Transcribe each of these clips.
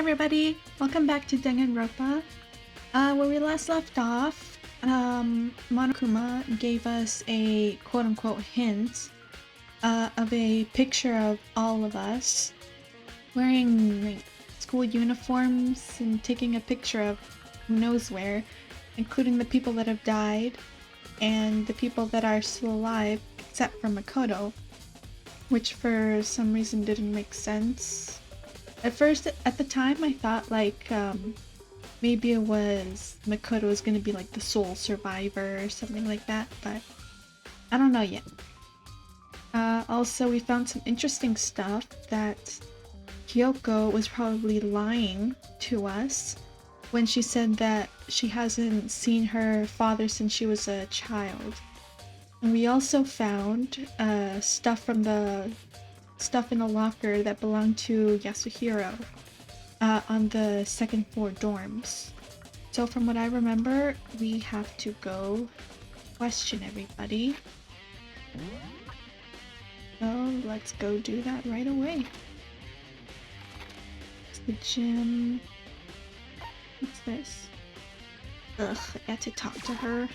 everybody, welcome back to Danganronpa. Where we last left off, Monokuma gave us a quote-unquote hint of a picture of all of us wearing like school uniforms and taking a picture of who knows where, including the people that have died and the people that are still alive, except for Makoto, which for some reason didn't make sense. At first, at the time, I thought like maybe it was Makoto was gonna be like the sole survivor or something like that, but I don't know yet. Also, we found some interesting stuff that Kyoko was probably lying to us when she said that she hasn't seen her father since she was a child. And we also found stuff in the locker that belonged to Yasuhiro on the second floor dorms. So from what I remember, we have to go question everybody. So let's go do that right away. It's the gym. What's this? Ugh, I had to talk to her.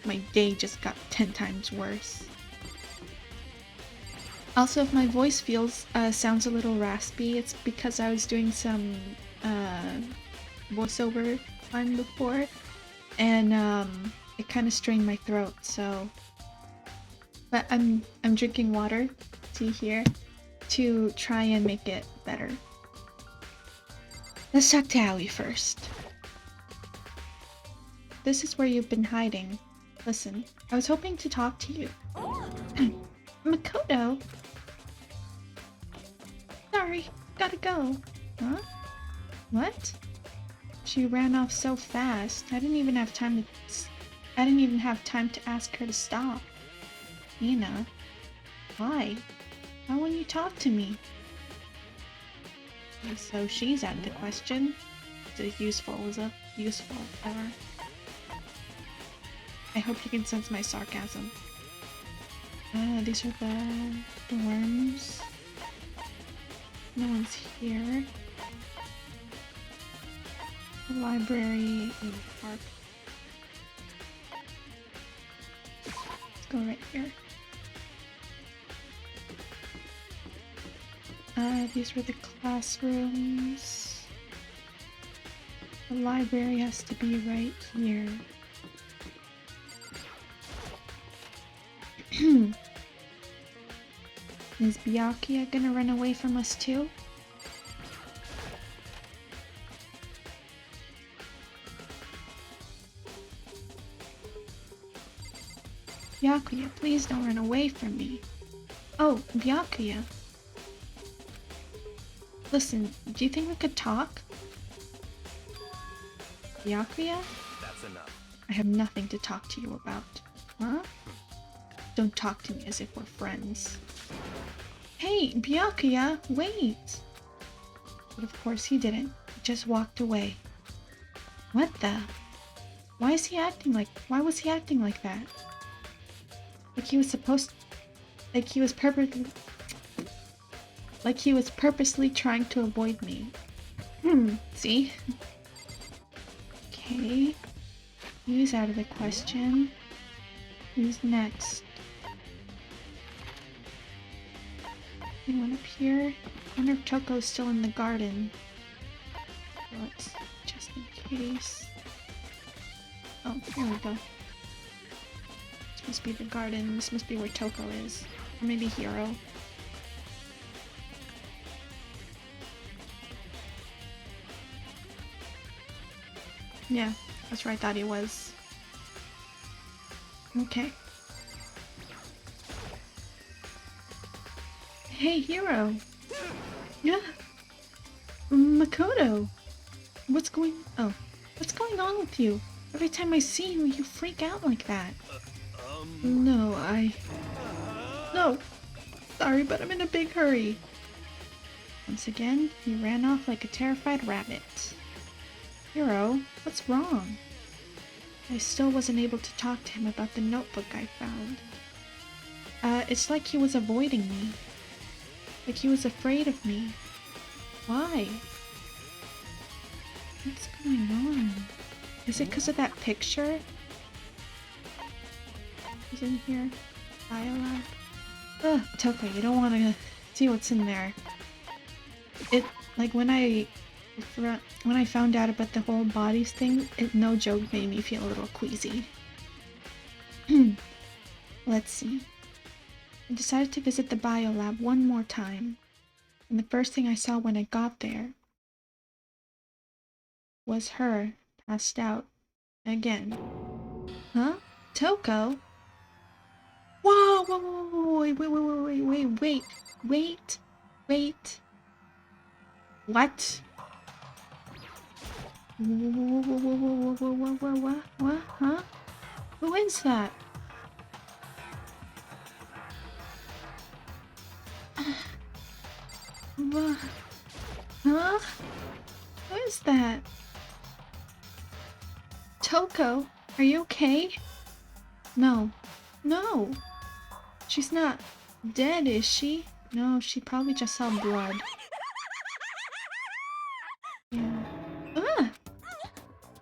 My day just got 10 times worse. Also, if my voice sounds a little raspy, it's because I was doing some voiceover time before, and it kind of strained my throat. So, but I'm drinking water. See here, to try and make it better. Let's talk to Aoi first. This is where you've been hiding. Listen, I was hoping to talk to you. Makoto? Sorry, gotta go. Huh? What? She ran off so fast. I didn't even have time to ask her to stop. Nina, why? Why won't you talk to me? So she's out of the question. It's a useful error. I hope you can sense my sarcasm. These are the dorms. No one's here. The library and the park. Let's go right here. These were the classrooms. The library has to be right here. Is Byakuya gonna run away from us too? Byakuya, please don't run away from me. Oh, Byakuya. Listen, do you think we could talk? Byakuya? That's enough. I have nothing to talk to you about. Huh? Don't talk to me as if we're friends. Hey, Byakuya, wait! But of course he didn't. He just walked away. What the? Why was he acting like that? Like he was purposely trying to avoid me. See? Okay. He's out of the question. Who's next? Anyone up here? I wonder if Toko's still in the garden. Let's just in case. Oh, here we go. This must be the garden. This must be where Toko is. Or maybe Hiro. Yeah, that's where I thought he was. Okay. Hey, Hiro! Yeah? Makoto! What's going on with you? Every time I see you, you freak out like that. No. Sorry, but I'm in a big hurry. Once again, he ran off like a terrified rabbit. Hiro, what's wrong? I still wasn't able to talk to him about the notebook I found. It's like he was avoiding me. Like he was afraid of me. Why? What's going on? Is it because of that picture? He's in here. Biolab. Ugh, Toko, you don't want to see what's in there. It, like, when I found out about the whole bodies thing, it no joke made me feel a little queasy. Let's see. I decided to visit the biolab one more time. And the first thing I saw when I got there was her passed out again. Huh? Toko? Whoa, whoa, whoa, whoa, wait. What? What? Huh? Who is that? Huh? Who is that? Toko, are you okay? No. No! She's not dead, is she? No, she probably just saw blood. Yeah. Ah!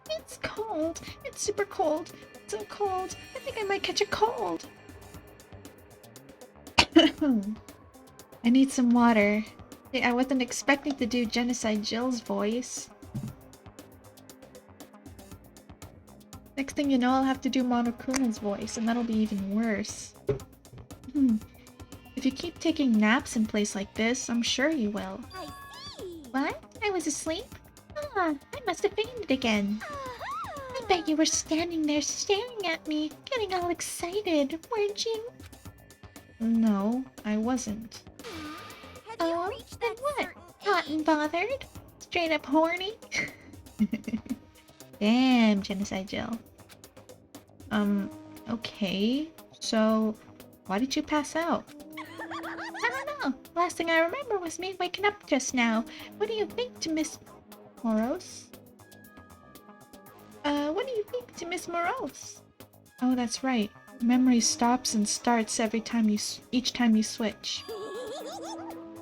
It's cold! It's super cold! It's so cold! I think I might catch a cold! I need some water. Hey, I wasn't expecting to do Genocide Jill's voice. Next thing you know, I'll have to do Monokuma's voice, and that'll be even worse. If you keep taking naps in place like this, I'm sure you will. I see. What? I was asleep? Ah, I must have fainted again. I bet you were standing there staring at me, getting all excited, weren't you? No, I wasn't. Have you reached then that what? certain Hot and bothered? Straight up horny? Damn, Genocide Jill. Okay. So, why did you pass out? I don't know. Last thing I remember was me waking up just now. What do you think to Miss Morose? What do you think to Miss Morose? Oh, that's right. Memory stops and starts every time each time you switch.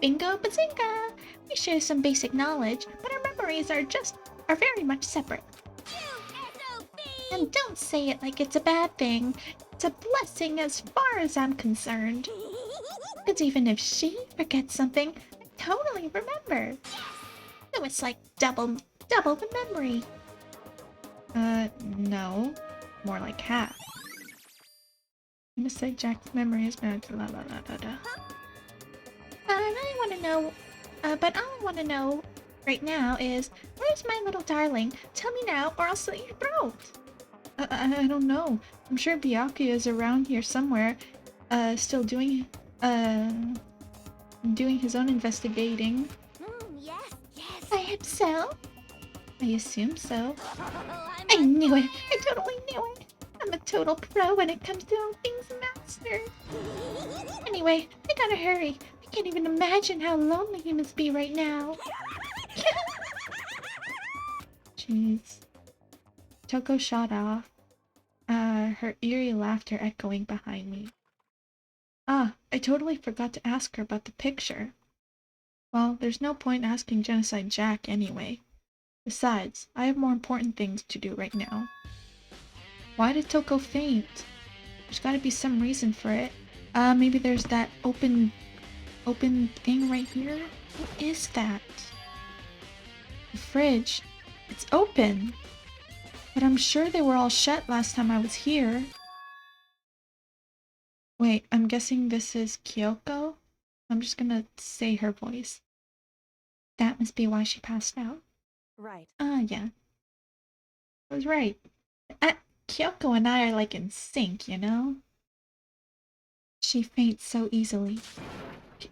Bingo bazinga! We share some basic knowledge, but our memories are very much separate. And don't say it like it's a bad thing. It's a blessing as far as I'm concerned. Because even if she forgets something, I totally remember. So it's like double the memory. No. More like half. I'm gonna say Jack's memory is bad. But all I want to know right now is, where's my little darling? Tell me now or I'll slit your throat. I don't know. I'm sure Byakuya is around here somewhere, still doing his own investigating. Yes. By himself? I assume so. I knew it! I totally knew it! I'm a total pro when it comes to all things master. Anyway, I gotta hurry. I can't even imagine how lonely he must be right now. Jeez. Toko shot off, her eerie laughter echoing behind me. Ah, I totally forgot to ask her about the picture. Well, there's no point asking Genocide Jack anyway. Besides, I have more important things to do right now. Why did Toko faint? There's gotta be some reason for it. Maybe there's that open thing right here? What is that? The fridge. It's open! But I'm sure they were all shut last time I was here. Wait, I'm guessing this is Kyoko? I'm just gonna say her voice. That must be why she passed out. Right. Yeah. I was right. Kyoko and I are like in sync, you know? She faints so easily.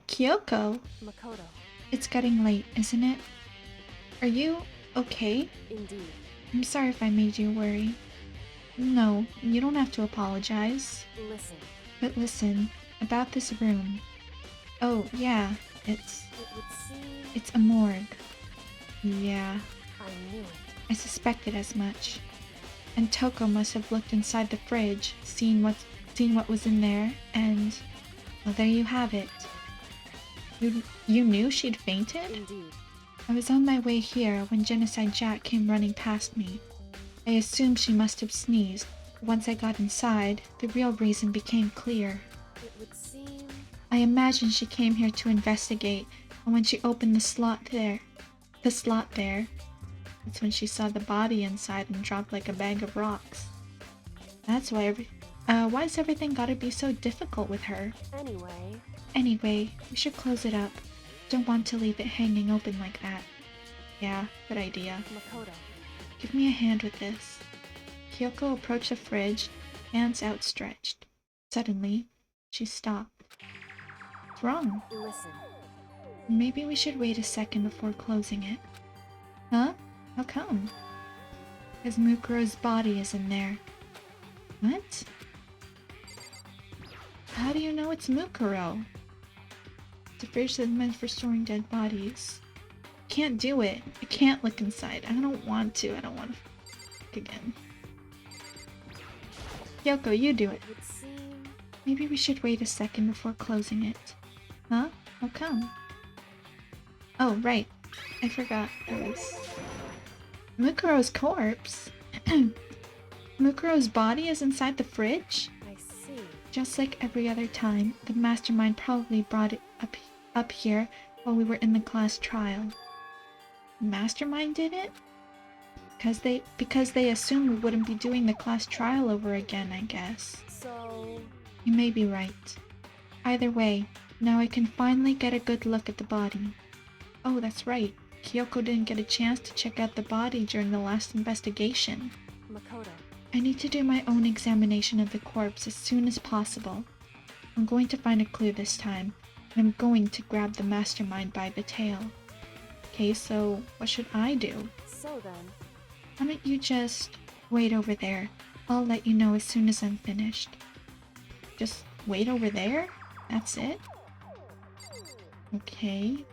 Kyoko? Makoto. It's getting late, isn't it? Are you okay? Indeed. I'm sorry if I made you worry. No, you don't have to apologize. Listen. But listen, about this room. Oh, yeah, It would seem it's a morgue. Yeah, I knew it. I suspected as much. And Toko must have looked inside the fridge, seen what was in there, and well, there you have it. You knew she'd fainted? Indeed. I was on my way here when Genocide Jack came running past me. I assumed she must have sneezed. Once I got inside, the real reason became clear. It would seem... I imagined she came here to investigate, and when she opened the slot there, that's when she saw the body inside and dropped like a bag of rocks. That's why's everything gotta be so difficult with her? Anyway, we should close it up. Don't want to leave it hanging open like that. Yeah, good idea. Makoto. Give me a hand with this. Kyoko approached the fridge, hands outstretched. Suddenly, she stopped. What's wrong? Listen. Maybe we should wait a second before closing it. Huh? How come? Because Mukuro's body is in there. What? How do you know it's Mukuro? It's a fridge that's meant for storing dead bodies. Can't do it. I can't look inside. I don't want to. I don't want to look again. Kyoko, you do it. It would seem... Maybe we should wait a second before closing it. Huh? How come? Oh, right. I forgot. There was... Mukuro's corpse? Mukuro's body is inside the fridge? I see. Just like every other time, the mastermind probably brought it up here while we were in the class trial. Mastermind did it? Because they assumed we wouldn't be doing the class trial over again, I guess. So... You may be right. Either way, now I can finally get a good look at the body. Oh, that's right. Kyoko didn't get a chance to check out the body during the last investigation. Makoto. I need to do my own examination of the corpse as soon as possible. I'm going to find a clue this time, and I'm going to grab the mastermind by the tail. Okay, so what should I do? So then... Why don't you just wait over there? I'll let you know as soon as I'm finished. Just wait over there? That's it? Okay.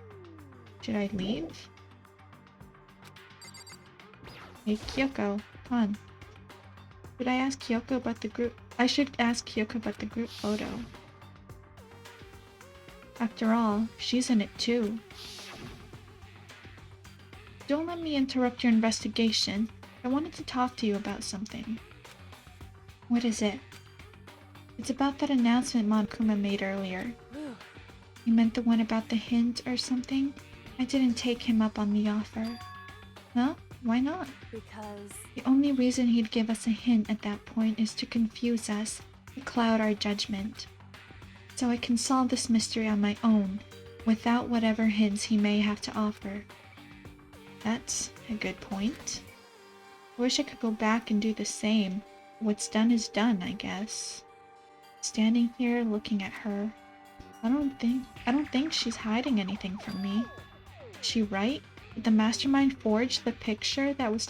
Should I leave? Hey, Kyoko, come on. Should I ask Kyoko about the group? I should ask Kyoko about the group photo. After all, she's in it too. Don't let me interrupt your investigation. I wanted to talk to you about something. What is it? It's about that announcement Monokuma made earlier. You meant the one about the hint or something? I didn't take him up on the offer. Huh? Why not? Because... The only reason he'd give us a hint at that point is to confuse us, to cloud our judgment. So I can solve this mystery on my own, without whatever hints he may have to offer. That's a good point. I wish I could go back and do the same. What's done is done, I guess. Standing here looking at her, I don't think she's hiding anything from me. Is she right? Did the mastermind forge the picture that was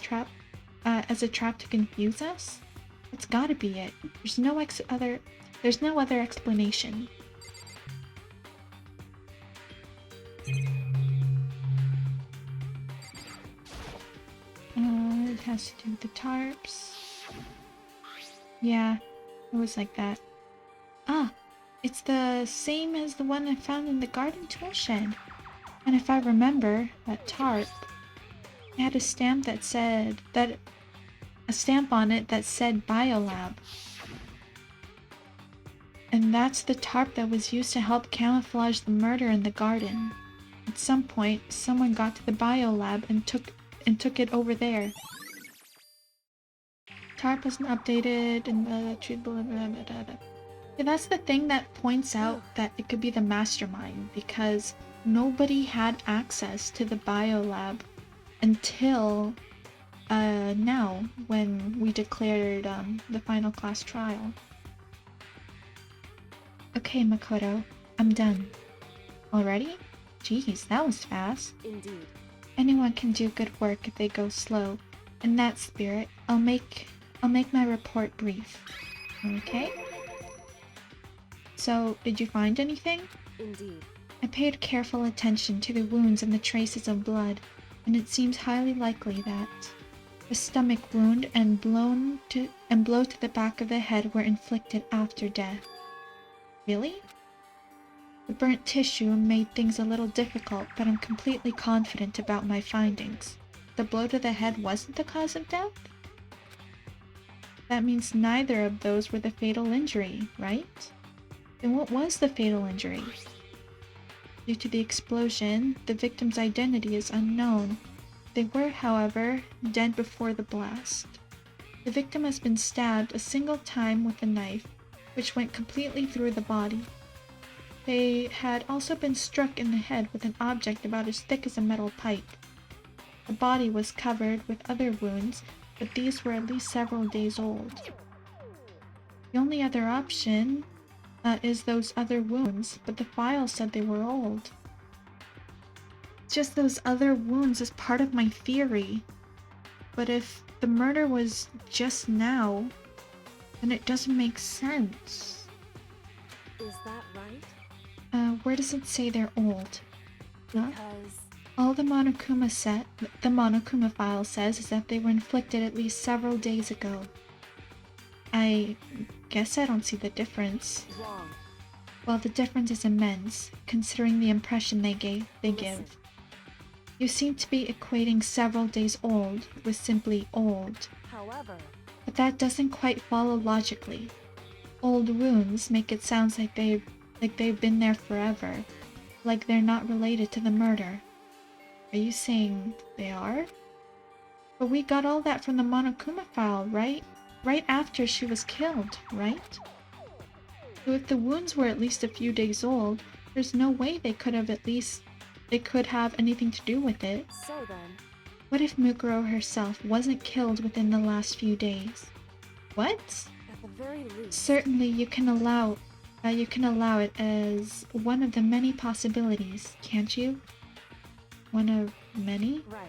as a trap to confuse us? It's gotta be it. There's no other explanation. It has to do with the tarps. Yeah, it was like that. Ah, it's the same as the one I found in the garden tool shed. And if I remember, that tarp, it had a stamp on it that said Biolab. And that's the tarp that was used to help camouflage the murder in the garden. At some point, someone got to the Biolab and took it over there. Tarp wasn't updated and yeah, that's the thing that points out that it could be the mastermind, because nobody had access to the Biolab until now, when we declared the final class trial. Okay, Makoto, I'm done. Already? Jeez, that was fast. Indeed. Anyone can do good work if they go slow. In that spirit, I'll make my report brief. Okay? So, did you find anything? Indeed. I paid careful attention to the wounds and the traces of blood, and it seems highly likely that the stomach wound and blow to the back of the head were inflicted after death. Really? The burnt tissue made things a little difficult, but I'm completely confident about my findings. The blow to the head wasn't the cause of death? That means neither of those were the fatal injury, right? Then what was the fatal injury? Due to the explosion, the victim's identity is unknown. They were, however, dead before the blast. The victim has been stabbed a single time with a knife, which went completely through the body. They had also been struck in the head with an object about as thick as a metal pipe. The body was covered with other wounds, but these were at least several days old. The only other option is those other wounds, but the file said they were old. Just those other wounds is part of my theory. But if the murder was just now, then it doesn't make sense. Is that right? Where does it say they're old? Huh? Because All the Monokuma file says is that they were inflicted at least several days ago. I guess I don't see the difference. wrong. Well, the difference is immense, considering the impression they give. You seem to be equating several days old with simply old, However, but that doesn't quite follow logically. Old wounds make it sound like they've been there forever, like they're not related to the murder. Are you saying they are? But we got all that from the Monokuma file, right? Right after she was killed, right? So if the wounds were at least a few days old, there's no way they could have anything to do with it. so then, What if Mukuro herself wasn't killed within the last few days? What? at the very least, Certainly you can allow it as one of the many possibilities, can't you? One of many? right.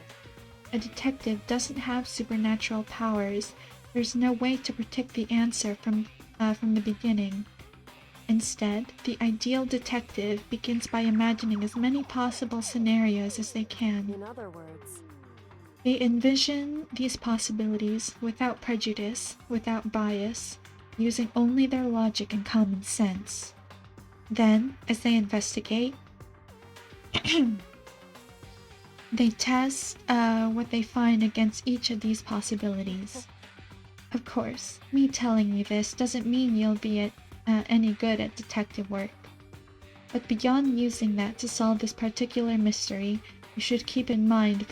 A detective doesn't have supernatural powers. There's no way to predict the answer from the beginning. Instead, the ideal detective begins by imagining as many possible scenarios as they can. In other words, They envision these possibilities without prejudice, without bias, using only their logic and common sense. Then, as they investigate, they test what they find against each of these possibilities. Of course, me telling you this doesn't mean you'll be any good at detective work. But beyond using that to solve this particular mystery, you should keep in mind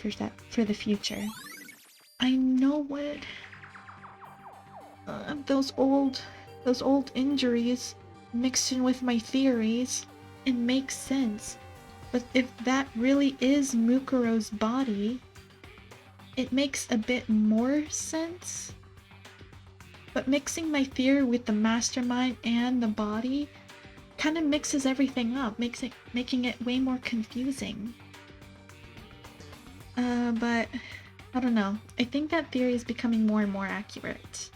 for the future. I know what those old injuries mixed in with my theories. It makes sense. But if that really is Mukuro's body, it makes a bit more sense. But mixing my theory with the mastermind and the body kind of mixes everything up, making it way more confusing. But I don't know. I think that theory is becoming more and more accurate.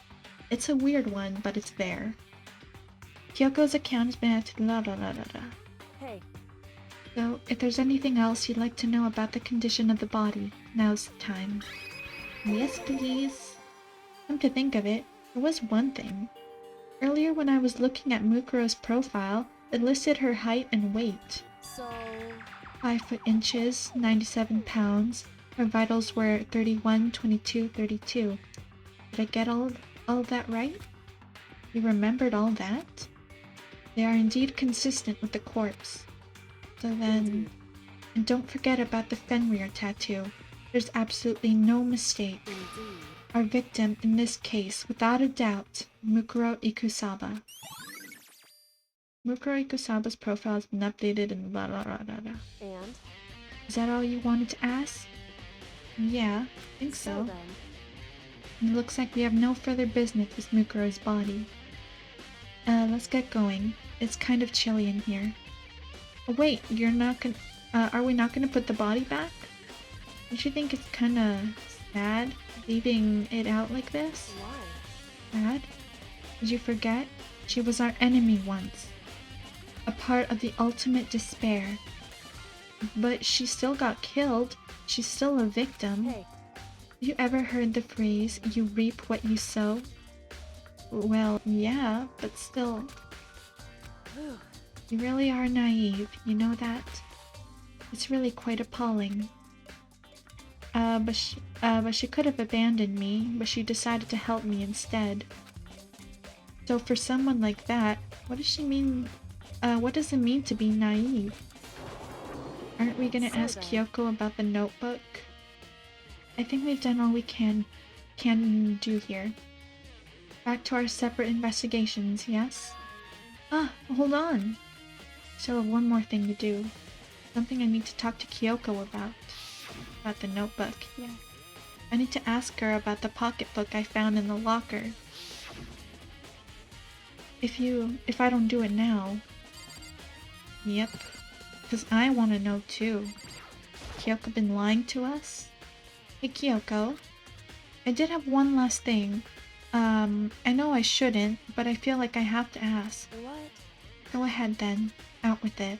It's a weird one, but it's there. Kyoko's account has been added to la la la la la. hey, So, if there's anything else you'd like to know about the condition of the body, now's the time. Yes, please. Come to think of it, there was one thing. Earlier when I was looking at Mukuro's profile, it listed her height and weight. so 5 foot inches, 97 pounds. Her vitals were 31, 22, 32. Did I get all of that right? You remembered all that? They are indeed consistent with the corpse. So then... And don't forget about the Fenrir tattoo. There's absolutely no mistake. indeed, Our victim in this case, without a doubt, Mukuro Ikusaba. Mukuro Ikusaba's profile has been updated and blah blah blah blah blah. and Is that all you wanted to ask? Yeah, I think so. then, And it looks like we have no further business with Mukuro's body. Let's get going. It's kind of chilly in here. Oh, wait, you're not gonna... are we not gonna put the body back? Don't you think it's kinda sad leaving it out like this? why? Sad? Did you forget? She was our enemy once. A part of the ultimate despair. But she still got killed. She's still a victim. Hey, Have you ever heard the phrase, you reap what you sow? Well, yeah, but still. whew, You really are naive, you know that? It's really quite appalling. But she could have abandoned me, but she decided to help me instead. So for someone like that, what does she mean? What does it mean to be naive? Aren't we gonna ask Kyoko about the notebook? I think we've done all we can do here. Back to our separate investigations, yes? Ah, hold on. Still have one more thing to do. Something I need to talk to Kyoko about. About the notebook, yeah. I need to ask her about the pocketbook I found in the locker. If I don't do it now... Yep. Because I want to know too. Kyoko been lying to us? Hey Kyoko. I did have one last thing. I know I shouldn't, but I feel like I have to ask. What? Go ahead then. Out with it.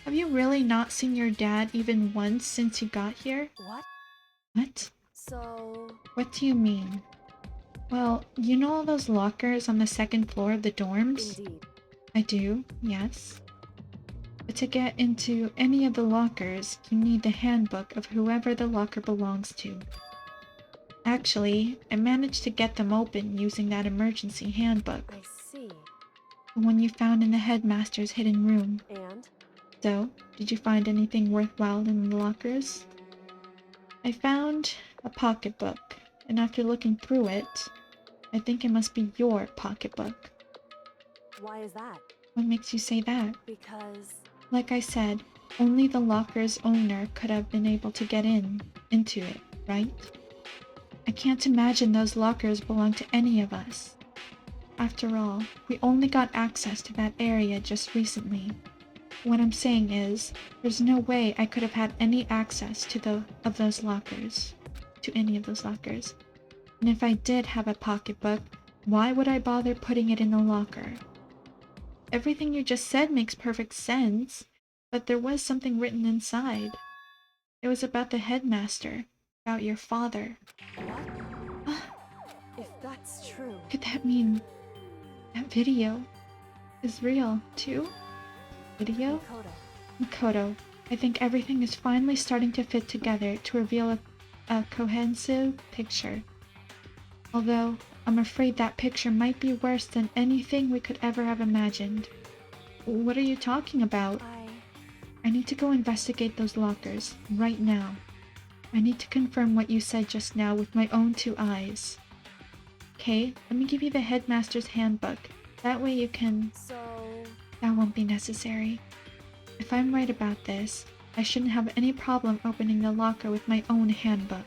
Have you really not seen your dad even once since you got here? What? What? So... What do you mean? Well, you know all those lockers on the second floor of the dorms? Indeed. I do, yes. But to get into any of the lockers, you need the handbook of whoever the locker belongs to. Actually, I managed to get them open using that emergency handbook. I see. The one you found in the headmaster's hidden room. And? So, did you find anything worthwhile in the lockers? I found a pocketbook, and after looking through it, I think it must be your pocketbook. Why is that? What makes you say that? Because... Like I said, only the locker's owner could have been able to get into it, right? I can't imagine those lockers belong to any of us. After all, we only got access to that area just recently. What I'm saying is, there's no way I could have had any access to any of those lockers. And if I did have a pocketbook, why would I bother putting it in the locker? Everything you just said makes perfect sense, but there was something written inside. It was about the headmaster, about your father. What? If that's true... Could that mean that video is real, too? Video? Makoto, I think everything is finally starting to fit together to reveal a cohesive picture. Although, I'm afraid that picture might be worse than anything we could ever have imagined. What are you talking about? I need to go investigate those lockers, right now. I need to confirm what you said just now with my own 2 eyes. Okay, let me give you the headmaster's handbook. That way you can... So... That won't be necessary. If I'm right about this, I shouldn't have any problem opening the locker with my own handbook.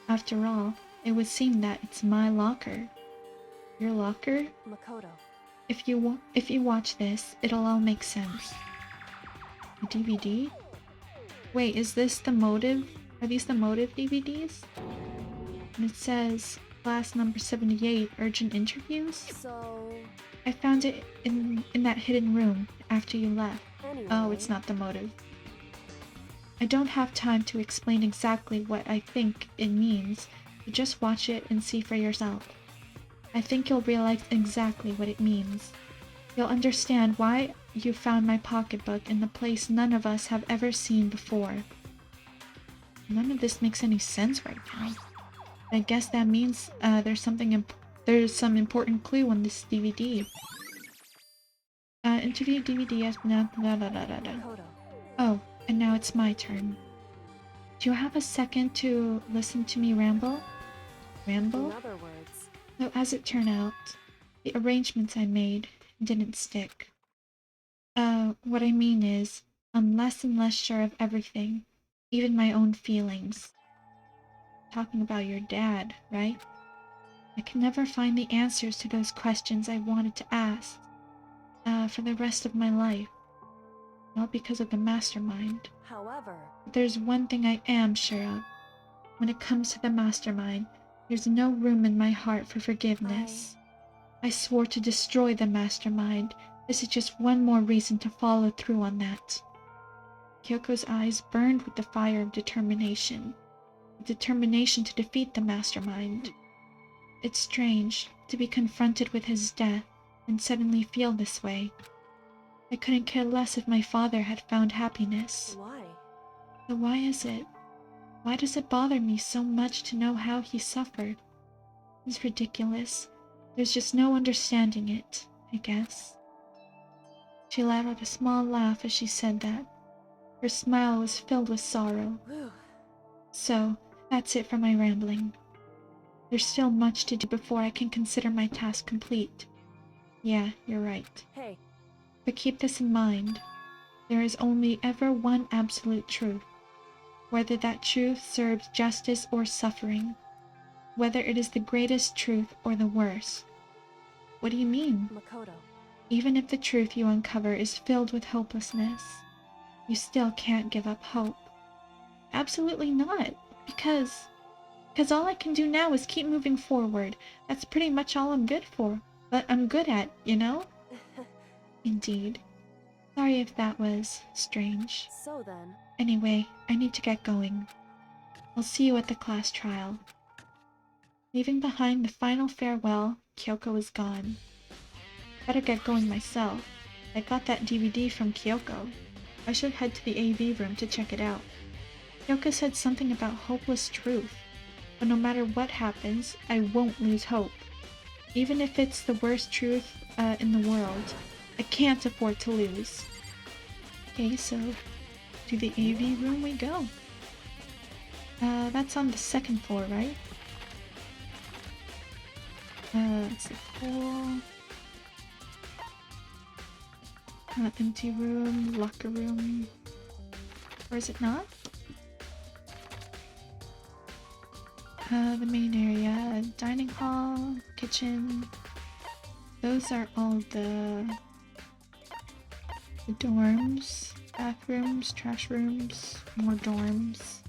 After all, it would seem that it's my locker. Your locker? Makoto. If you watch this, it'll all make sense. A DVD? Wait, is this the Motive? Are these the Motive DVDs? And it says, class number 78, urgent interviews? So... I found it in that hidden room after you left. Anyway... Oh, it's not the Motive. I don't have time to explain exactly what I think it means, so just watch it and see for yourself. I think you'll realize exactly what it means. You'll understand why you found my pocketbook in the place none of us have ever seen before. None of this makes any sense right now. I guess that means there's some important clue on this DVD. Interview DVD has been... Oh, and now it's my turn. Do you have a second to listen to me ramble? Ramble? In other words... Though as it turned out, the arrangements I made didn't stick. What I mean is, I'm less and less sure of everything, even my own feelings. Talking about your dad, right? I can never find the answers to those questions I wanted to ask, for the rest of my life. Not because of the mastermind. However... But there's one thing I am sure of. When it comes to the mastermind, there's no room in my heart for forgiveness. I swore to destroy the mastermind. This is just one more reason to follow through on that. Kyoko's eyes burned with the fire of determination. The determination to defeat the mastermind. It's strange to be confronted with his death and suddenly feel this way. I couldn't care less if my father had found happiness. Why? But why is it? Why does it bother me so much to know how he suffered? It's ridiculous. There's just no understanding it, I guess. She let out a small laugh as she said that. Her smile was filled with sorrow. Whew. So, that's it for my rambling. There's still much to do before I can consider my task complete. Yeah, you're right. Hey, But keep this in mind. There is only ever one absolute truth. Whether that truth serves justice or suffering. Whether it is the greatest truth or the worst. What do you mean? Makoto. Even if the truth you uncover is filled with hopelessness, you still can't give up hope. Absolutely not. Because all I can do now is keep moving forward. That's pretty much all I'm good for. But I'm good at, you know? Indeed. Sorry if that was strange. So then, Anyway, I need to get going. I'll see you at the class trial. Leaving behind the final farewell, Kyoko is gone. Better get going myself. I got that DVD from Kyoko. I should head to the AV room to check it out. Kyoko said something about hopeless truth. But no matter what happens, I won't lose hope. Even if it's the worst truth in the world, I can't afford to lose. Okay, so to the AV room we go. That's on the second floor, right? Let's see, pool. Empty room, locker room. Or is it not? The main area, dining hall, kitchen. Those are all the dorms, bathrooms, trash rooms, more dorms.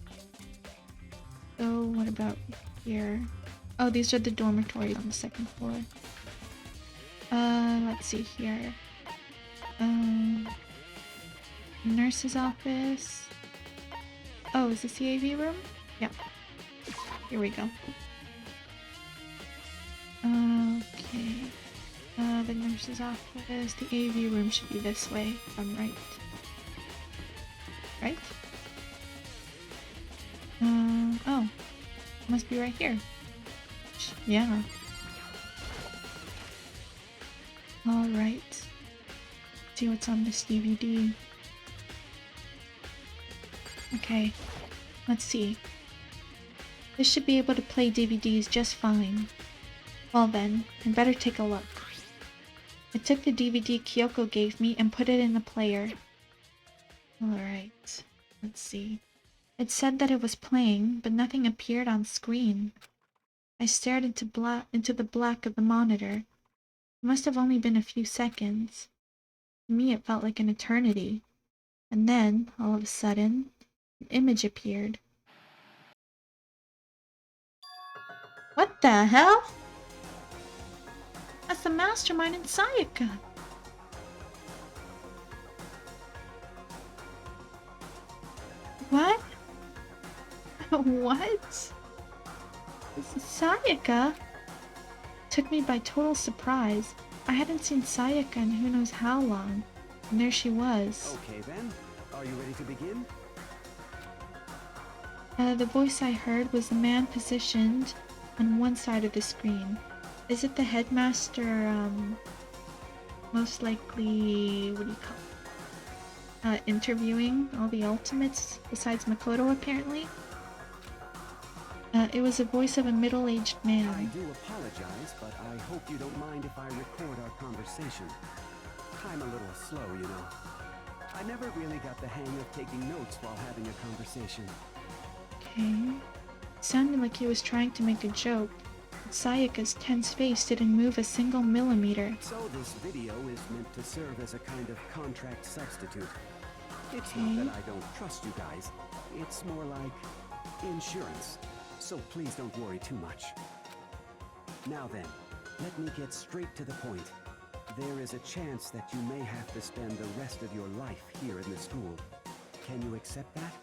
So what about here? Oh, these are the dormitories on the second floor. Let's see here. Nurse's office. Oh, is this the AV room? Yeah. Here we go. Okay. The nurse's office. The AV room should be this way, if I'm right. Right? Oh. Must be right here. Yeah. Alright. See what's on this DVD. Okay. Let's see. This should be able to play DVDs just fine. Well then, I'd better take a look. I took the DVD Kyoko gave me and put it in the player. Alright, let's see. It said that it was playing, but nothing appeared on screen. I stared into the black of the monitor. It must have only been a few seconds. To me it felt like an eternity. And then, all of a sudden, an image appeared. What the hell? That's the mastermind in Sayaka! What? What? This is Sayaka? Took me by total surprise. I hadn't seen Sayaka in who knows how long. And there she was. Okay then, are you ready to begin? The voice I heard was the man positioned on one side of the screen. Is it the headmaster, most likely, what do you call it? Interviewing all the ultimates, besides Makoto, apparently? It was the voice of a middle-aged I man. do apologize, but I hope you don't mind if I record our conversation. I'm a little slow, you know. I never really got the hang of taking notes while having a conversation. Okay. It sounded like he was trying to make a joke. But Sayaka's tense face didn't move a single millimeter. So this video is meant to serve as a kind of contract substitute. It's Okay. not that I don't trust you guys. It's more like insurance. So please don't worry too much. Now then, let me get straight to the point. There is a chance that you may have to spend the rest of your life here in the school. Can you accept that?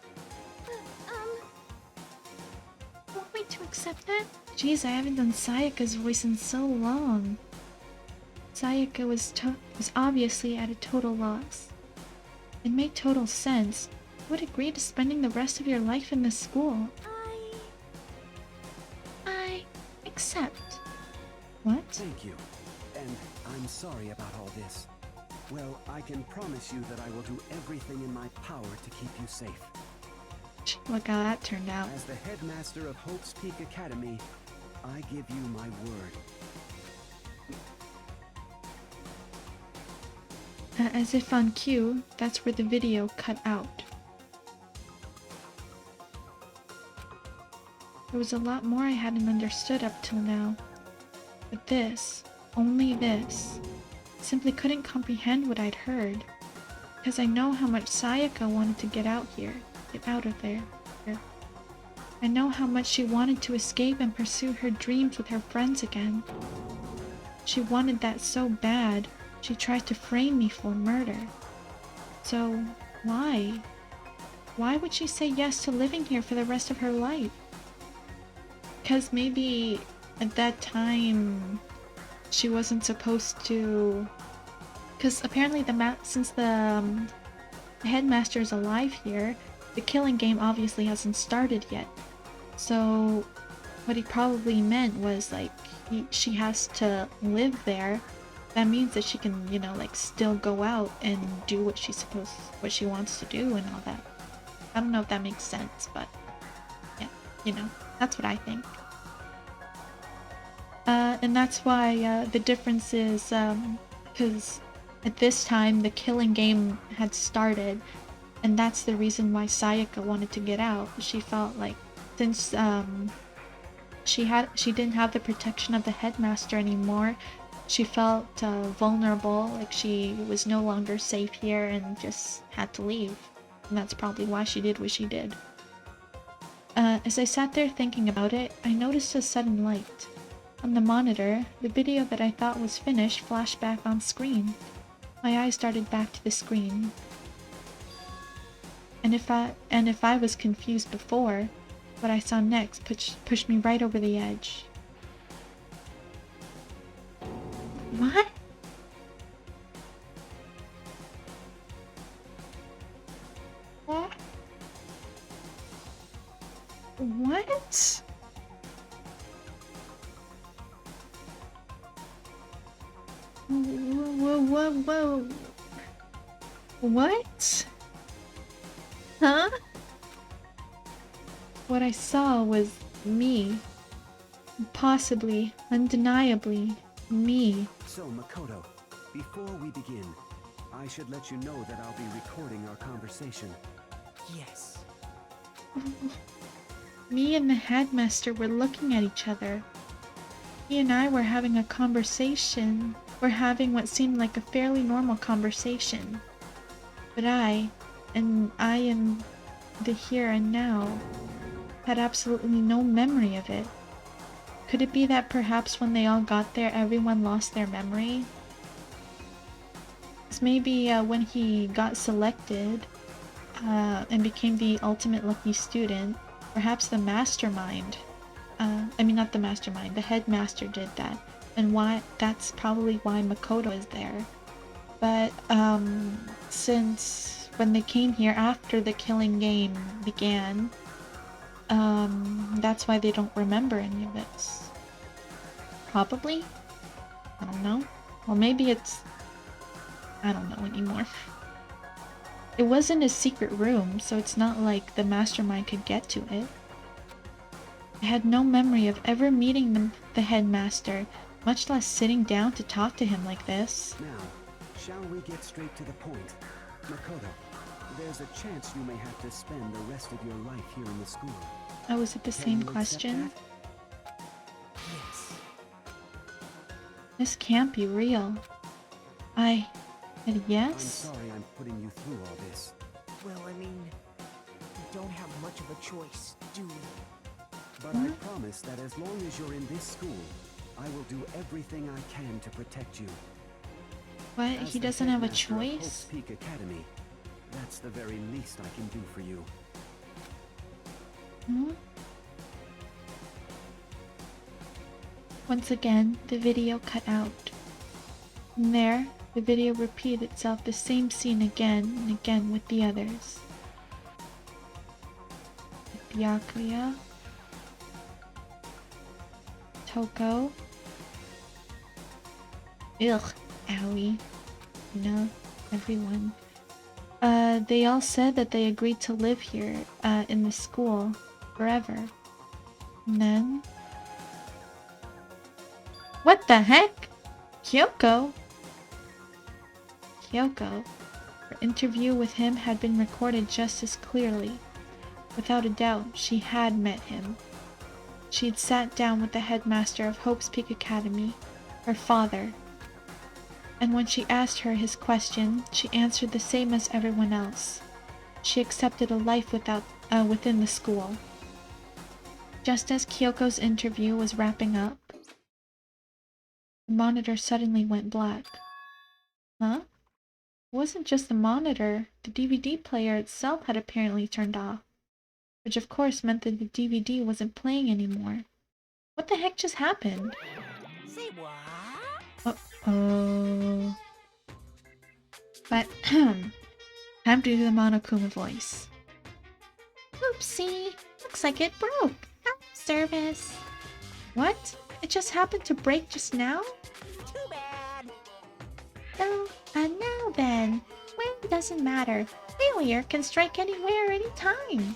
Want me to accept that? Jeez, I haven't done Sayaka's voice in so long. Sayaka was obviously at a total loss. It made total sense. You would agree to spending the rest of your life in this school. I accept. What? Thank you. And I'm sorry about all this. Well, I can promise you that I will do everything in my power to keep you safe. Look how that turned out. As the headmaster of Hope's Peak Academy, I give you my word. As if on cue, that's where the video cut out. There was a lot more I hadn't understood up till now. But this, only this, simply couldn't comprehend what I'd heard. Because I know how much Sayaka wanted to get out of there. I know how much she wanted to escape and pursue her dreams with her friends again. She wanted that so bad, she tried to frame me for murder. So, why? Why would she say yes to living here for the rest of her life? Because maybe at that time she wasn't supposed to... Because apparently since the headmaster's alive here, the killing game obviously hasn't started yet. So what he probably meant was like she has to live there. That means that she can, you know, like still go out and do what she wants to do and all that. I don't know if that makes sense, but yeah, you know, that's what I think. And that's why the difference is because at this time the killing game had started, and that's the reason why Sayaka wanted to get out. She felt like since she didn't have the protection of the headmaster anymore, she felt vulnerable, like she was no longer safe here and just had to leave. And that's probably why she did what she did. As I sat there thinking about it, I noticed a sudden light. On the monitor, the video that I thought was finished flashed back on screen. My eyes darted back to the screen. And if I was confused before, what I saw next pushed me right over the edge. What? What? What? Whoa. What? Huh? What I saw was me. Possibly, undeniably, me. So, Makoto, before we begin, I should let you know that I'll be recording our conversation. Yes. Me and the headmaster were looking at each other. He and I were having a conversation. We're having what seemed like a fairly normal conversation. But I, in the here and now, had absolutely no memory of it. Could it be that perhaps when they all got there, everyone lost their memory? It's maybe when he got selected and became the ultimate lucky student, perhaps the mastermind, not the mastermind, the headmaster did that. And that's probably why Makoto is there. But since when they came here after the killing game began, that's why they don't remember any of it. Probably? I don't know. Well, maybe it's... I don't know anymore. It wasn't a secret room, so it's not like the mastermind could get to it. I had no memory of ever meeting the headmaster, much less sitting down to talk to him like this. Now, shall we get straight to the point? Makoto, there's a chance you may have to spend the rest of your life here in the school. Oh, was it the Can same you accept question? that? Yes. This can't be real. I said I'm yes? sorry I'm putting you through all this. Well, I mean, we don't have much of a choice, do we? But I promise that as long as you're in this school, I will do everything I can to protect you. What? As He the doesn't have a headmaster of Hope's choice? Peak Academy, that's the very least I can do for you. Hmm? Once again, the video cut out. From there, the video repeated itself the same scene again and again with the others. Byakuya, Toko. Ugh, owie. You know, everyone. They all said that they agreed to live here, in the school, forever. And then... What the heck? Kyoko? Kyoko. Her interview with him had been recorded just as clearly. Without a doubt, she had met him. She had sat down with the headmaster of Hope's Peak Academy, her father. And when she asked her his question, she answered the same as everyone else. She accepted a life within the school. Just as Kyoko's interview was wrapping up, the monitor suddenly went black. Huh? It wasn't just the monitor. The DVD player itself had apparently turned off, which of course meant that the DVD wasn't playing anymore. What the heck just happened? Say what? Uh-oh. But, time to do the Monokuma voice. Oopsie! Looks like it broke. Service. What? It just happened to break just now? Too bad. Oh, now then. When doesn't matter. Failure can strike anywhere, anytime.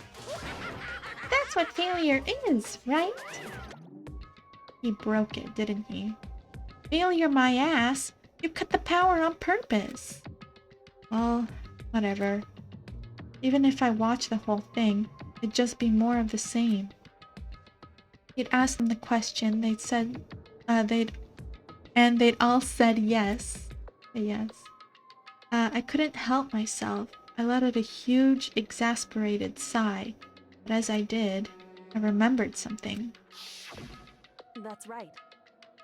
That's what failure is, right? He broke it, didn't he? Failure my ass! You cut the power on purpose! Well, whatever. Even if I watched the whole thing, it'd just be more of the same. He'd asked them the question, they'd all said yes. Yes. I couldn't help myself. I let out a huge, exasperated sigh. But as I did, I remembered something. That's right.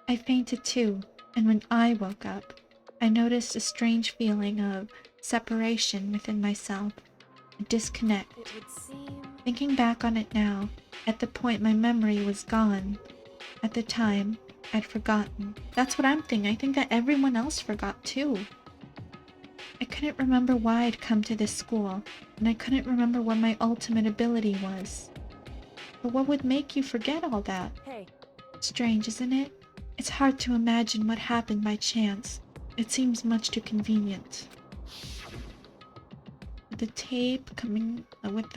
I fainted too, and when I woke up, I noticed a strange feeling of separation within myself, a disconnect. It would seem... Thinking back on it now, at the point my memory was gone. At the time, I'd forgotten. That's what I'm thinking. I think that everyone else forgot too. I couldn't remember why I'd come to this school, and I couldn't remember what my ultimate ability was. But what would make you forget all that? Hey. Strange, isn't it? It's hard to imagine what happened by chance. It seems much too convenient. The tape coming with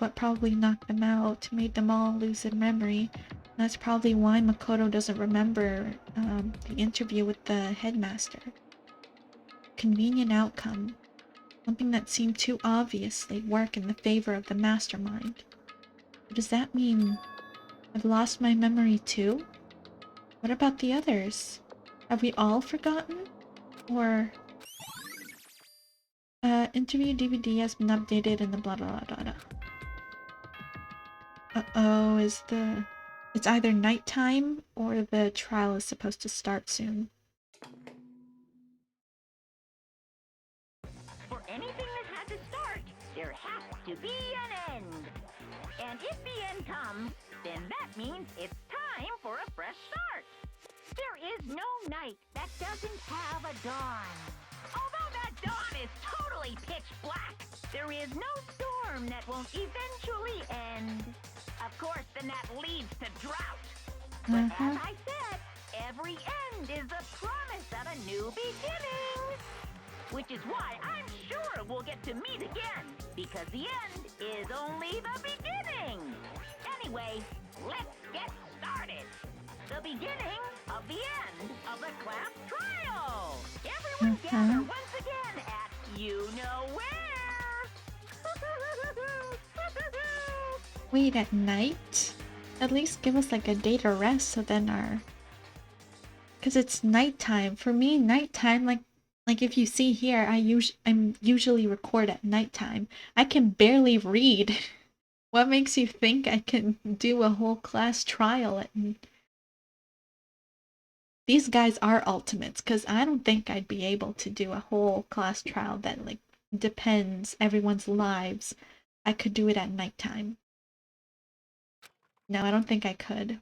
what probably knocked them out, made them all lose their memory. That's probably why Makoto doesn't remember the interview with the headmaster. Convenient outcome. Something that seemed too obviously work in the favor of the mastermind. But does that mean I've lost my memory too? What about the others? Have we all forgotten? Or... interview DVD has been updated in the blah blah blah blah. Uh-oh, it's either nighttime or the trial is supposed to start soon. For anything that has a start, there has to be an end. And if the end comes, then that means it's time for a fresh start. There is no night that doesn't have a dawn. Although that dawn is totally pitch black, there is no storm that won't eventually end. Of course, then that leads to drought. But as I said, every end is the promise of a new beginning. Which is why I'm sure we'll get to meet again, because the end is only the beginning. Anyway, let's get started. The beginning of the end of the class trial. Everyone gather once again at you-know-where. Wait, at night? At least give us like a day to rest so then our... Because it's nighttime. For me, nighttime, like if you see here, I'm usually record at nighttime. I can barely read. What makes you think I can do a whole class trial at... These guys are ultimates, because I don't think I'd be able to do a whole class trial that like depends everyone's lives. I could do it at nighttime. No, I don't think I could.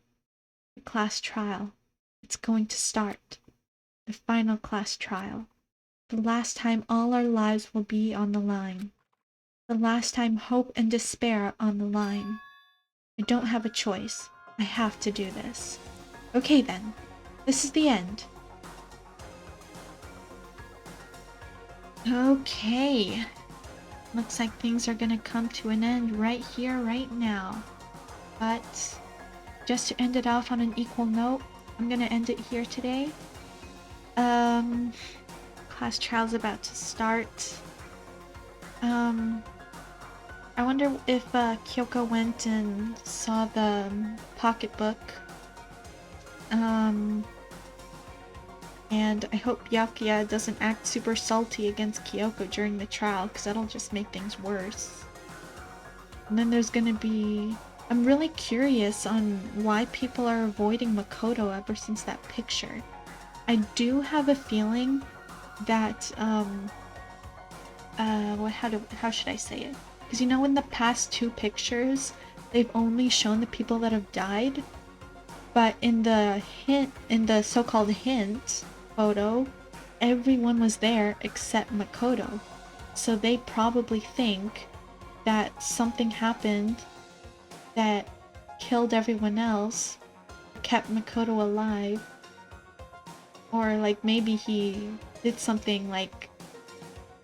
The class trial. It's going to start. The final class trial. The last time all our lives will be on the line. The last time hope and despair are on the line. I don't have a choice. I have to do this. Okay then. This is the end. Okay. Looks like things are gonna come to an end right here, right now. But just to end it off on an equal note, I'm gonna end it here today. Class trial's about to start. I wonder if Kyoko went and saw the pocketbook. And I hope Byakuya doesn't act super salty against Kyoko during the trial, because that'll just make things worse. And then there's gonna be... I'm really curious on why people are avoiding Makoto ever since that picture. I do have a feeling that, how should I say it? Because you know in the past 2 pictures, they've only shown the people that have died, but in the so-called hint photo, everyone was there except Makoto. So they probably think that something happened that killed everyone else, kept Makoto alive, or like maybe he did something like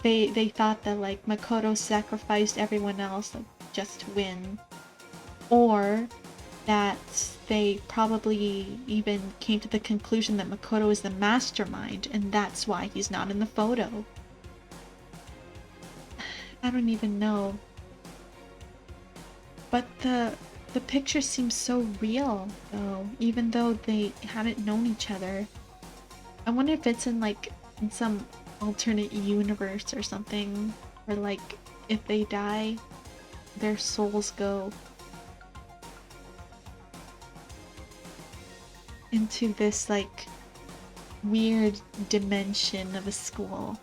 they thought that like Makoto sacrificed everyone else like, just to win, or that they probably even came to the conclusion that Makoto is the mastermind and that's why he's not in the photo. I don't even know. But the picture seems so real though, even though they hadn't known each other. I wonder if it's in like in some alternate universe or something, or like if they die, their souls go into this like weird dimension of a school.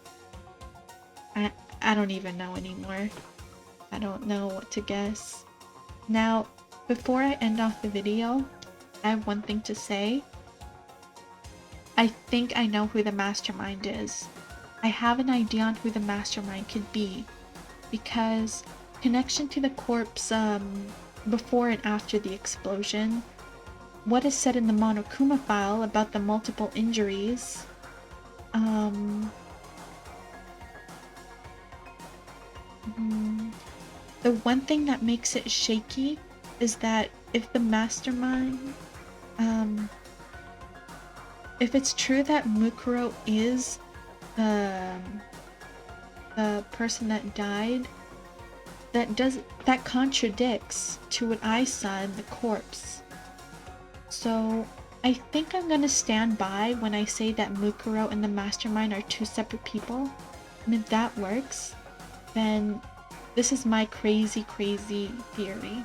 I don't even know anymore. I don't know what to guess. Now, before I end off the video, I have one thing to say. I think I know who the mastermind is. I have an idea on who the mastermind could be, because connection to the corpse before and after the explosion, what is said in the Monokuma file about the multiple injuries, the one thing that makes it shaky is that if the mastermind, if it's true that Mukuro is the person that died, that contradicts to what I saw in the corpse. So I think I'm gonna stand by when I say that Mukuro and the mastermind are 2 separate people, and if that works, then this is my crazy theory.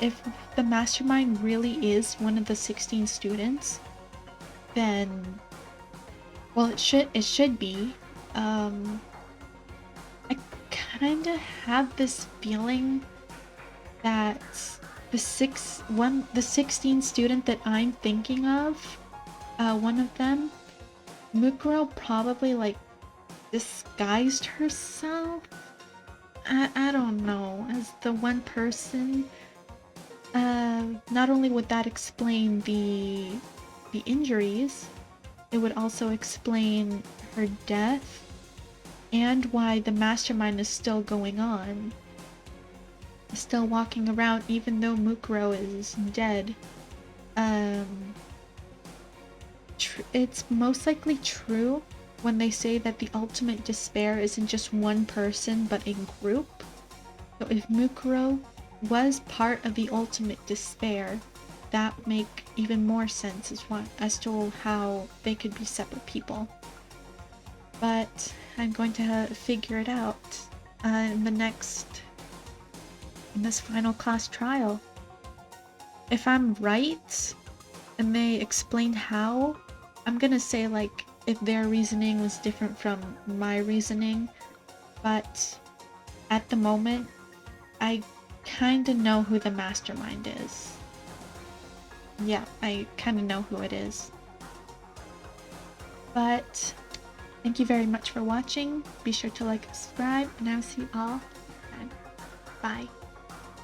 If the mastermind really is one of the 16 students, then, well, it should be. I kinda have this feeling that the 16 student that I'm thinking of, one of them, Mukuro probably like disguised herself. I don't know, as the one person. Not only would that explain the injuries, it would also explain her death and why the mastermind is still going on, still walking around even though Mukuro is dead. It's most likely true when they say that the ultimate despair isn't just one person but a group. So if Mukuro was part of the ultimate despair, that would make even more sense as to how they could be separate people. But I'm going to figure it out in this final class trial. If I'm right and they explain how, I'm gonna say like if their reasoning was different from my reasoning, but at the moment I kinda know who the mastermind is. Yeah, I kinda know who it is. But thank you very much for watching. Be sure to like and subscribe, and I'll see you all next time. Bye.